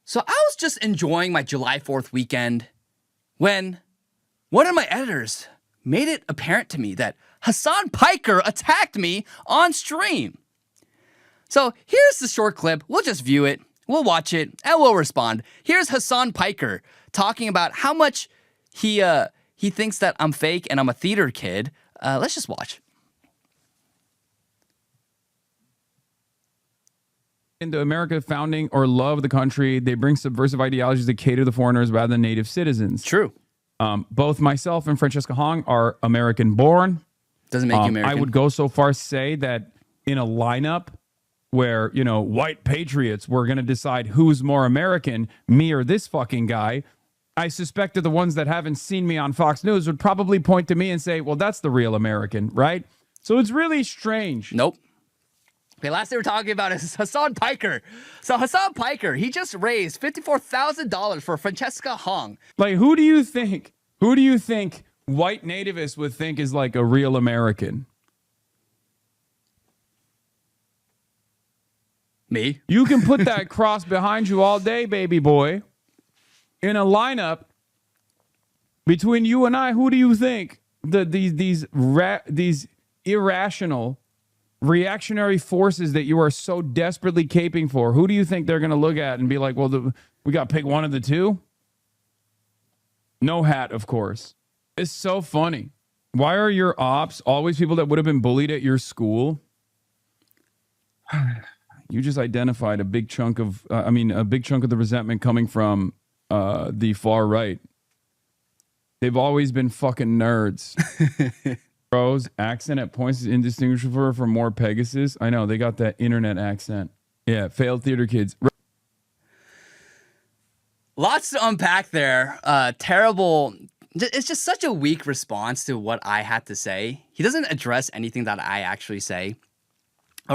So I was just enjoying my July 4th weekend when one of my editors made it apparent to me that Hasan Piker attacked me on stream. So here's the short clip. We'll just view it, we'll watch it, and we'll respond. Here's Hasan Piker talking about how much he thinks that I'm fake and I'm a theater kid. Let's just watch. Into America founding or love the country, they bring subversive ideologies that cater to foreigners rather than native citizens. True. Both myself and Francesca Hong are American born. Doesn't make you American. I would go so far as to say that in a lineup where, you know, white patriots were going to decide who's more American, me or this fucking guy, I suspect that the ones that haven't seen me on Fox News would probably point to me and say, well, that's the real American, right? So it's really strange. Nope. Okay, last thing we're talking about is Hasan Piker. So Hasan Piker, he just raised $54,000 for Francesca Hong. Like, who do you think white nativists would think is like a real American? Me? You can put that cross behind you all day, baby boy. In a lineup between you and I, who do you think these irrational reactionary forces that you are so desperately caping for, who do you think they're going to look at and be like, well, we got to pick one of the two? No hat, of course. It's so funny. Why are your ops always people that would have been bullied at your school? You just identified a big chunk of, the resentment coming from the far right. They've always been fucking nerds. Bros, accent at points is indistinguishable from more Pegasus. I know, they got that internet accent. Yeah, failed theater kids. Lots to unpack there. Terrible. It's just such a weak response to what I had to say. He doesn't address anything that I actually say.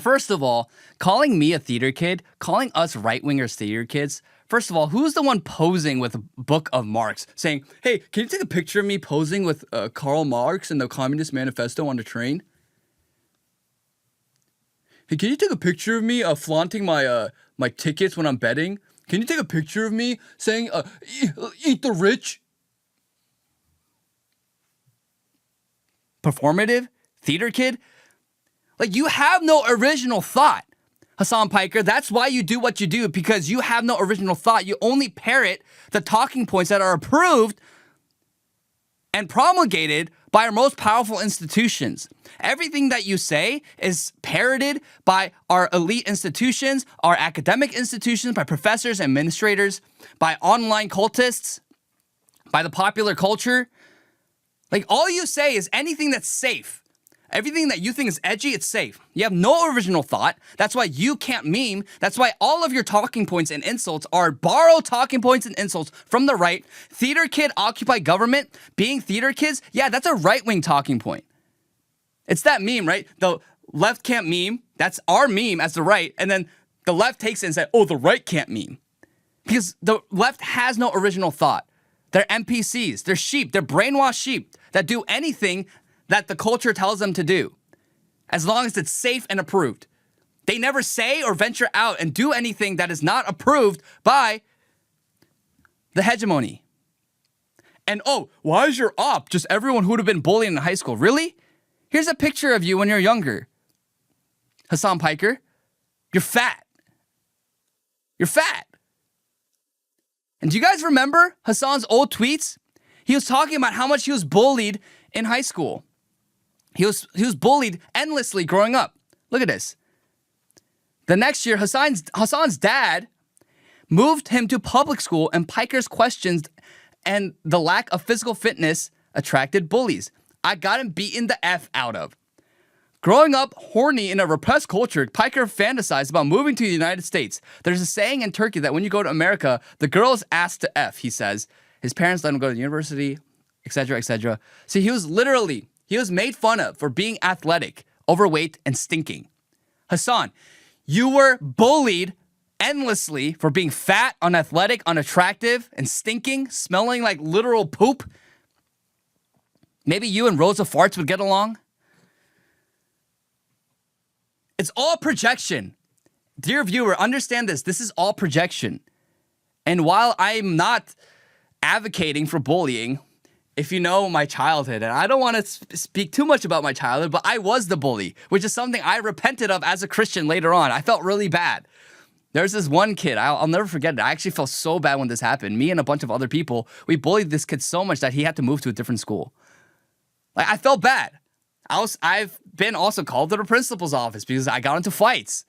First of all, calling me a theater kid, calling us right-wingers theater kids, first of all, who's the one posing with a book of Marx saying, hey, can you take a picture of me posing with Karl Marx and the Communist Manifesto on the train? Hey, can you take a picture of me flaunting my my tickets when I'm betting? Can you take a picture of me saying, eat the rich? Performative? Theater kid? Like, you have no original thought, Hasan Piker. That's why you do what you do, because you have no original thought. You only parrot the talking points that are approved and promulgated by our most powerful institutions. Everything that you say is parroted by our elite institutions, our academic institutions, by professors, administrators, by online cultists, by the popular culture. Like, all you say is anything that's safe. Everything that you think is edgy, it's safe. You have no original thought. That's why you can't meme. That's why all of your talking points and insults are borrowed talking points and insults from the right. Theater kid, occupy government, being theater kids, yeah, that's a right-wing talking point. It's that meme, right? The left can't meme. That's our meme as the right. And then the left takes it and says, oh, the right can't meme. Because the left has no original thought. They're NPCs. They're sheep. They're brainwashed sheep that do anything that the culture tells them to do, as long as it's safe and approved. They never say or venture out and do anything that is not approved by the hegemony. And oh, why is your op just everyone who would have been bullied in high school? Really? Here's a picture of you when you're younger. Hasan Piker, you're fat. You're fat. And do you guys remember Hasan's old tweets? He was talking about how much he was bullied in high school. He was bullied endlessly growing up. Look at this. The next year, Hasan's dad moved him to public school, and Piker's questions and the lack of physical fitness attracted bullies. I got him beaten the F out of. Growing up horny in a repressed culture, Piker fantasized about moving to the United States. There's a saying in Turkey that when you go to America, the girl is asked to F, he says. His parents let him go to university, etc., etc. See, he was made fun of for being athletic, overweight, and stinking. Hasan, you were bullied endlessly for being fat, unathletic, unattractive, and stinking, smelling like literal poop. Maybe you and Rosa Farts would get along. It's all projection. Dear viewer, understand this. This is all projection. And while I'm not advocating for bullying, if you know my childhood, and I don't want to speak too much about my childhood, but I was the bully, which is something I repented of as a Christian later on. I felt really bad. There's this one kid, I'll never forget it. I actually felt so bad when this happened. Me and a bunch of other people, we bullied this kid so much that he had to move to a different school. Like, I felt bad. I've been also called to the principal's office because I got into fights.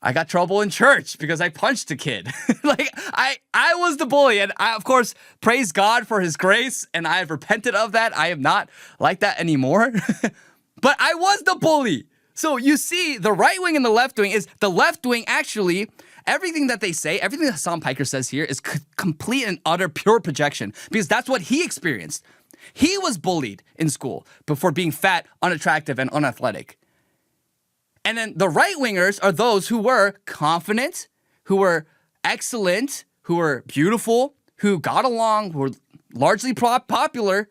I got trouble in church because I punched a kid. Like, I was the bully. And I, of course, praise God for his grace. And I have repented of that. I am not like that anymore. But I was the bully. So you see, the right wing and the left wing is the left wing actually, everything that they say, everything that Hasan Piker says here is complete and utter pure projection because that's what he experienced. He was bullied in school before being fat, unattractive, and unathletic. And then the right-wingers are those who were confident, who were excellent, who were beautiful, who got along, who were largely popular.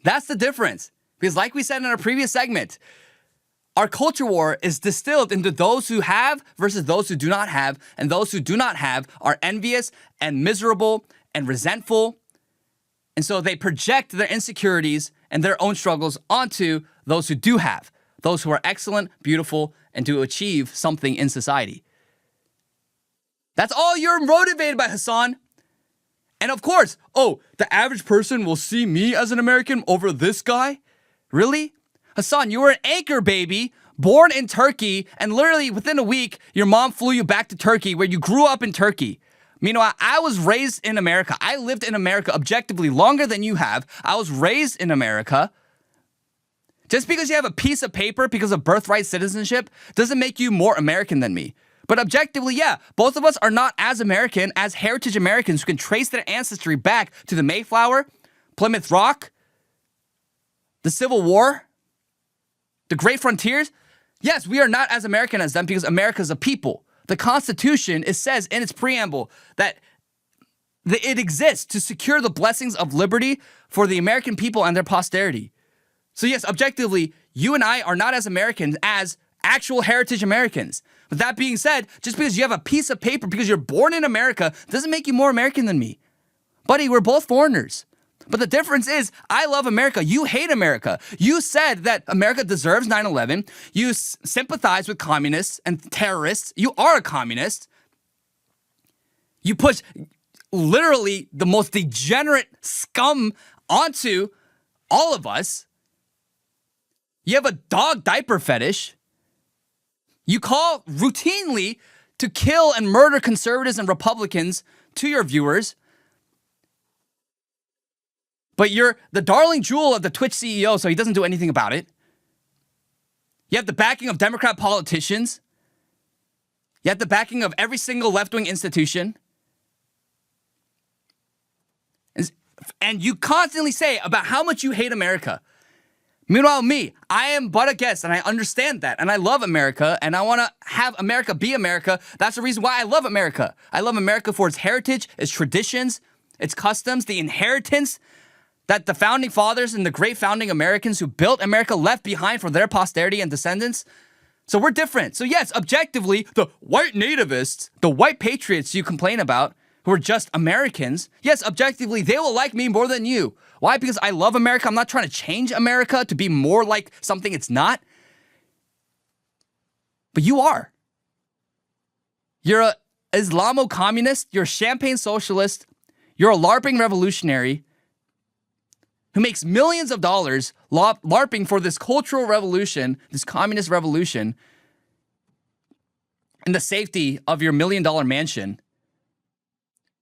That's the difference. Because like we said in our previous segment, our culture war is distilled into those who have versus those who do not have, and those who do not have are envious and miserable and resentful. And so they project their insecurities and their own struggles onto those who do have. Those who are excellent, beautiful, and to achieve something in society. That's all you're motivated by, Hasan. And of course, the average person will see me as an American over this guy? Really? Hasan, you were an anchor baby, born in Turkey, and literally within a week, your mom flew you back to Turkey where you grew up in Turkey. Meanwhile, I was raised in America. I lived in America objectively longer than you have. I was raised in America. Just because you have a piece of paper because of birthright citizenship doesn't make you more American than me. But objectively, yeah, both of us are not as American as heritage Americans who can trace their ancestry back to the Mayflower, Plymouth Rock, the Civil War, the Great Frontiers. Yes, we are not as American as them because America is a people. The Constitution, it says in its preamble that it exists to secure the blessings of liberty for the American people and their posterity. So yes, objectively, you and I are not as Americans as actual heritage Americans. But that being said, just because you have a piece of paper because you're born in America doesn't make you more American than me. Buddy, we're both foreigners. But the difference is, I love America. You hate America. You said that America deserves 9/11. You sympathize with communists and terrorists. You are a communist. You push literally the most degenerate scum onto all of us. You have a dog diaper fetish. You call routinely to kill and murder conservatives and Republicans to your viewers. But you're the darling jewel of the Twitch CEO, so he doesn't do anything about it. You have the backing of Democrat politicians. You have the backing of every single left-wing institution. And you constantly say about how much you hate America. Meanwhile, me, I am but a guest, and I understand that, and I love America, and I want to have America be America. That's the reason why I love America. I love America for its heritage, its traditions, its customs, the inheritance that the founding fathers and the great founding Americans who built America left behind for their posterity and descendants. So we're different. So yes, objectively, the white nativists, the white patriots you complain about, who are just Americans, yes, objectively, they will like me more than you. Why? Because I love America. I'm not trying to change America to be more like something it's not. But you are. You're a Islamo-communist. You're a champagne socialist. You're a LARPing revolutionary who makes millions of dollars LARPing for this cultural revolution, this communist revolution, in the safety of your $1 million mansion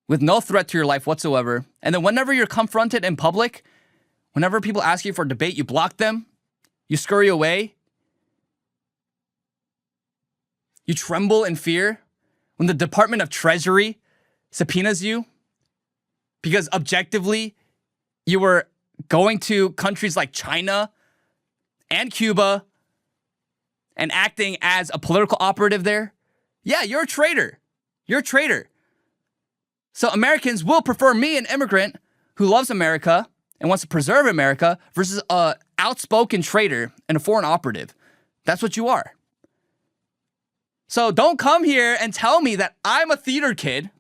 with no threat to your life whatsoever. And then whenever you're confronted in public, whenever people ask you for a debate, you block them, you scurry away, you tremble in fear when the Department of Treasury subpoenas you because objectively you were going to countries like China and Cuba and acting as a political operative there. Yeah, you're a traitor. You're a traitor. So Americans will prefer me, an immigrant who loves America and wants to preserve America, versus a outspoken traitor and a foreign operative. That's what you are. So don't come here and tell me that I'm a theater kid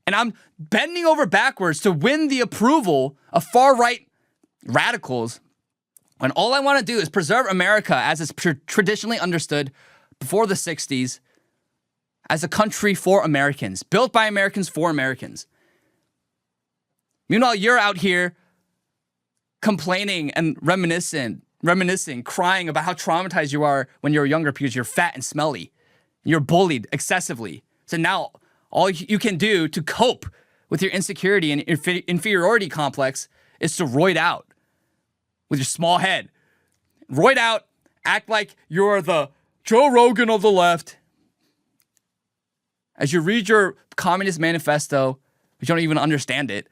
and I'm bending over backwards to win the approval of far-right radicals when all I want to do is preserve America as it's traditionally understood before the 60s as a country for Americans, built by Americans for Americans. Meanwhile, you're out here complaining and reminiscing, crying about how traumatized you are when you're younger because you're fat and smelly. You're bullied excessively. So now all you can do to cope with your insecurity and inferiority complex is to roid out with your small head. Roid out, act like you're the Joe Rogan of the left. As you read your Communist Manifesto, but you don't even understand it.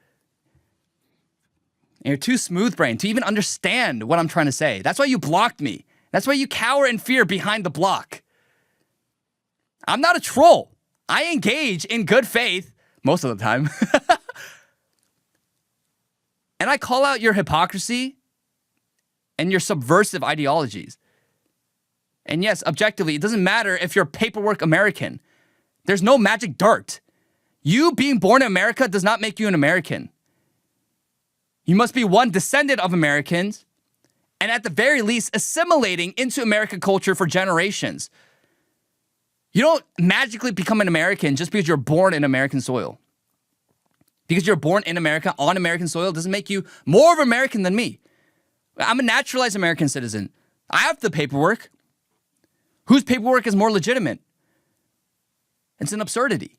And you're too smooth-brained to even understand what I'm trying to say. That's why you blocked me. That's why you cower in fear behind the block. I'm not a troll. I engage in good faith most of the time. And I call out your hypocrisy and your subversive ideologies. And yes, objectively, it doesn't matter if you're paperwork American. There's no magic dart. You being born in America does not make you an American. You must be one descendant of Americans and at the very least assimilating into American culture for generations. You don't magically become an American just because you're born in American soil. Because you're born in America on American soil doesn't make you more of an American than me. I'm a naturalized American citizen. I have the paperwork. Whose paperwork is more legitimate? It's an absurdity.